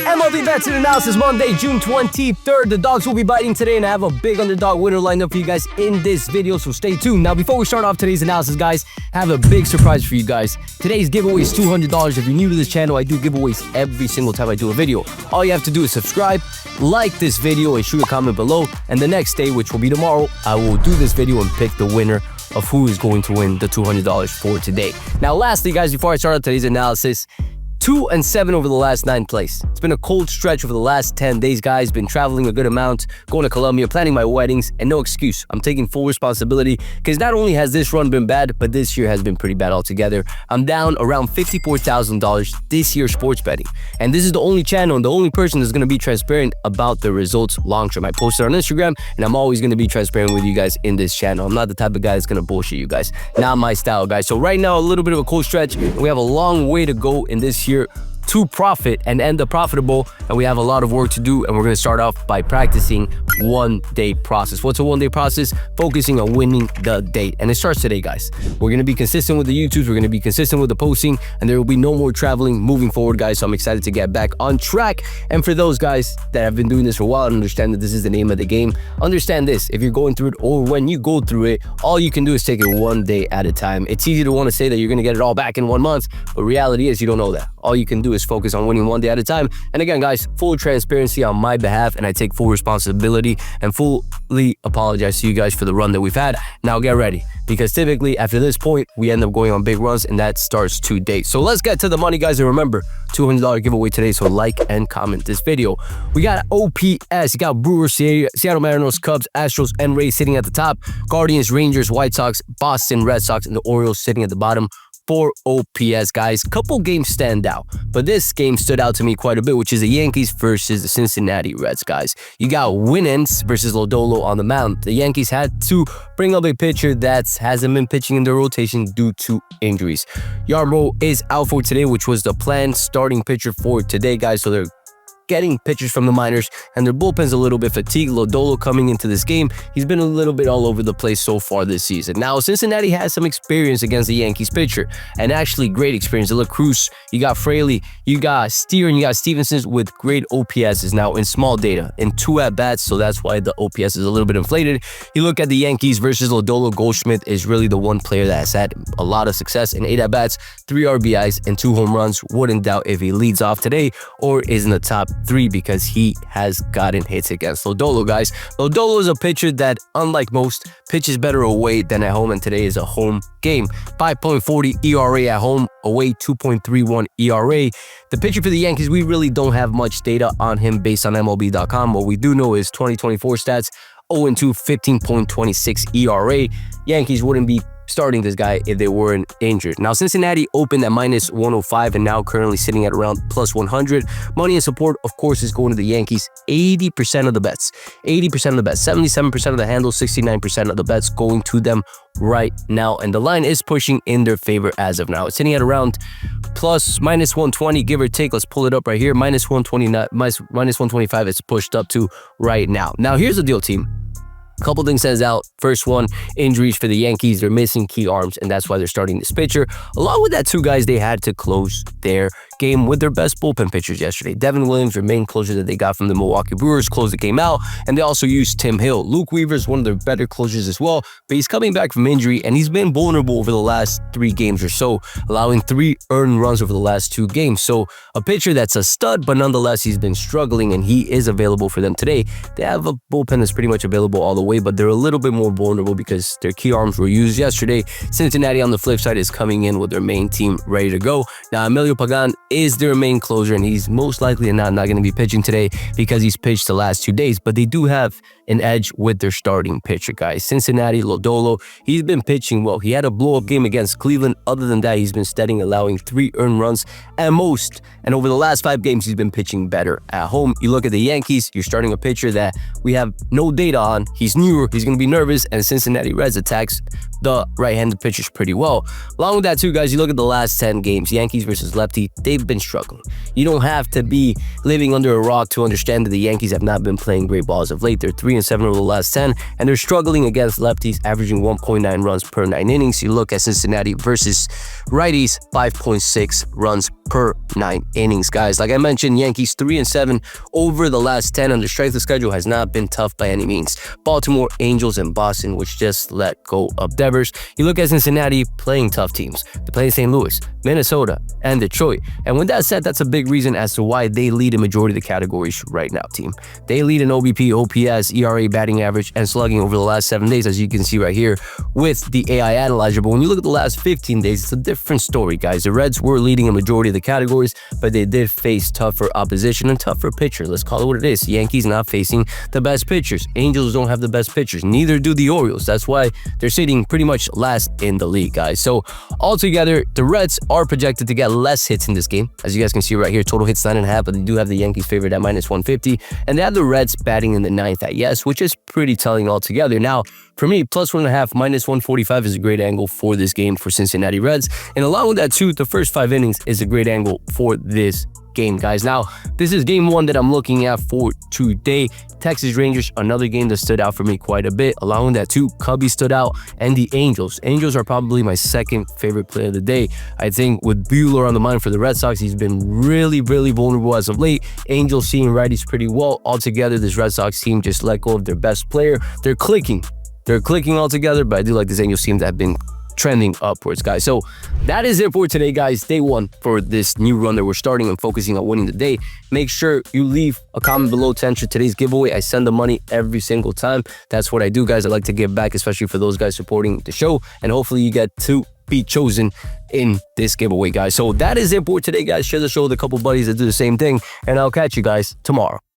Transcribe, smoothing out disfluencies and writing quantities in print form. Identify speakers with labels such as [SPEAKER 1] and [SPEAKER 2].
[SPEAKER 1] MLB Bets and Analysis Monday, June 23rd. The dogs will be biting today, and I have a big underdog winner lined up for you guys in this video, so stay tuned. Now, before we start off today's analysis, guys, I have a big surprise for you guys. Today's giveaway is $200. If you're new to this channel, I do giveaways every single time I do a video. All you have to do is subscribe, like this video, and shoot a comment below. And the next day, which will be tomorrow, I will do this video and pick the winner of who is going to win the $200 for today. Now, lastly, guys, before I start out today's analysis, 2-7 over the last 9 plays. It's been a cold stretch over the last 10 days, guys. Been traveling a good amount, going to Colombia, planning my weddings, and no excuse. I'm taking full responsibility because not only has this run been bad, but this year has been pretty bad altogether. I'm down around $54,000 this year sports betting. And this is the only channel and the only person that's going to be transparent about the results long term. I posted on Instagram, and I'm always going to be transparent with you guys in this channel. I'm not the type of guy that's going to bullshit you guys. Not my style, guys. So right now, a little bit of a cold stretch, and we have a long way to go in this year to profit and end up profitable, and we have a lot of work to do. And we're going to start off by practicing one-day process. What's a one-day process? Focusing on winning the day, and it starts today, guys. We're going to be consistent with the YouTubes, we're going to be consistent with the posting, and there will be no more traveling moving forward, guys. So I'm excited to get back on track. And for those guys that have been doing this for a while and understand that this is the name of the game, understand this: if you're going through it, or when you go through it, all you can do is take it one day at a time. It's easy to want to say that you're going to get it all back in 1 month, but reality is you don't know that. All you can do is focus on winning one day at a time. And again, guys, full transparency on my behalf, and I take full responsibility and fully apologize to you guys for the run that we've had. Now get ready, because typically after this point, we end up going on big runs, and that starts today. So let's get to the money, guys. And remember, $200 giveaway today, so like and comment this video. We got OPS. You got Brewers, Seattle Mariners, Cubs, Astros, and Rays sitting at the top. Guardians, Rangers, White Sox, Boston Red Sox, and the Orioles sitting at the bottom. For OPS, guys, couple games stand out, but this game stood out to me quite a bit, which is the Yankees versus the Cincinnati Reds, guys. You got Winans versus Lodolo on the mound. The Yankees had to bring up a pitcher that hasn't been pitching in their rotation due to injuries. Yarmo is out for today, which was the planned starting pitcher for today, guys. So they're getting pitchers from the minors, and their bullpen's a little bit fatigued. Lodolo coming into this game, he's been a little bit all over the place so far this season. Now, Cincinnati has some experience against the Yankees pitcher, and actually great experience. The La Cruz, you got Fraley, you got Steer, and you got Stevenson with great OPSs now in small data, in 2 at-bats, so that's why the OPS is a little bit inflated. You look at the Yankees versus Lodolo, Goldschmidt is really the one player that has had a lot of success in 8 at-bats, 3 RBIs, and 2 home runs. Wouldn't doubt if he leads off today or is in the top 3, because he has gotten hits against Lodolo, guys. Lodolo is a pitcher that, unlike most, pitches better away than at home, and today is a home game. 5.40 ERA at home, away 2.31 ERA. The pitcher for the Yankees, we really don't have much data on him based on MLB.com. What we do know is 2024 stats: 0-2, 15.26 ERA. Yankees wouldn't be starting this guy if they weren't injured. Now, Cincinnati opened at -105 and now currently sitting at around +100. Money and support, of course, is going to the Yankees. 80% of the bets. 80% of the bets. 77% of the handle, 69% of the bets going to them right now. And the line is pushing in their favor as of now. It's sitting at around -120, give or take. Let's pull it up right here. -129, -125 it's pushed up to right now. Now, here's the deal, team. Couple things stands out. First one, injuries for the Yankees. They're missing key arms, and that's why they're starting this pitcher. Along with that, too, guys, they had to close their game with their best bullpen pitchers yesterday. Devin Williams, their main closer that they got from the Milwaukee Brewers, closed the game out, and they also used Tim Hill. Luke Weaver is one of their better closers as well, but he's coming back from injury, and he's been vulnerable over the last 3 games or so, allowing 3 earned runs over the last 2 games. So a pitcher that's a stud, but nonetheless, he's been struggling, and he is available for them today. They have a bullpen that's pretty much available all the way, but they're a little bit more vulnerable because their key arms were used yesterday. Cincinnati, on the flip side, is coming in with their main team ready to go. Now, Emilio Pagan is their main closer, and he's most likely not going to be pitching today because he's pitched the last 2 days, but they do have an edge with their starting pitcher, guys. Cincinnati, Lodolo, he's been pitching well. He had a blow-up game against Cleveland. Other than that, he's been steady, allowing 3 earned runs at most, and over the last 5 games, he's been pitching better at home. You look at the Yankees, you're starting a pitcher that we have no data on. He's newer, he's going to be nervous, and Cincinnati Reds attacks the right-handed pitchers pretty well. Along with that too, guys, you look at the last 10 games, Yankees versus lefty, they've been struggling. You don't have to be living under a rock to understand that the Yankees have not been playing great balls of late. They're 3-7 over the last 10, and they're struggling against lefties, averaging 1.9 runs per 9 innings. You look at Cincinnati versus righties, 5.6 runs per 9 innings, guys. Like I mentioned, Yankees 3-7 over the last 10, and the strength of schedule has not been tough by any means. Baltimore, Angels, and Boston, which just let go of Devers. You look at Cincinnati playing tough teams. They're playing St. Louis, Minnesota, and Detroit. And with that said, that's a big reason as to why they lead a majority of the categories right now, team. They lead in OBP, OPS, ERA, batting average, and slugging over the last 7 days, as you can see right here with the AI analyzer. But when you look at the last 15 days, it's a different story, guys. The Reds were leading a majority of the categories, but they did face tougher opposition and tougher pitchers. Let's call it what it is. The Yankees not facing the best pitchers. Angels don't have the best pitchers. Neither do the Orioles. That's why they're sitting pretty much last in the league, guys. So altogether, the Reds are projected to get less hits in this game. As you guys can see right here, total hits 9.5, but they do have the Yankees favored at -150, and they have the Reds batting in the 9th at yes, which is pretty telling altogether. Now, for me, +1.5, -145 is a great angle for this game for Cincinnati Reds, and along with that too, the first 5 innings is a great angle for this game, guys. Now, this is game 1 that I'm looking at for today. Texas Rangers, another game that stood out for me quite a bit. Along with that too, Cubbies stood out, and the Angels. Angels are probably my second favorite play of the day. I think with Buehler on the mind for the Red Sox, he's been really vulnerable as of late. Angels seeing righties pretty well. Altogether, this Red Sox team just let go of their best player. They're clicking altogether, but I do like this Angels team that have been trending upwards, guys. So that is it for today, guys. Day 1 for this new run that we're starting and focusing on winning the day. Make sure you leave a comment below to enter today's giveaway. I send the money every single time. That's what I do, guys. I like to give back, especially for those guys supporting the show, and hopefully you get to be chosen in this giveaway, guys. So that is it for today, guys. Share the show with a couple buddies that do the same thing, and I'll catch you guys tomorrow.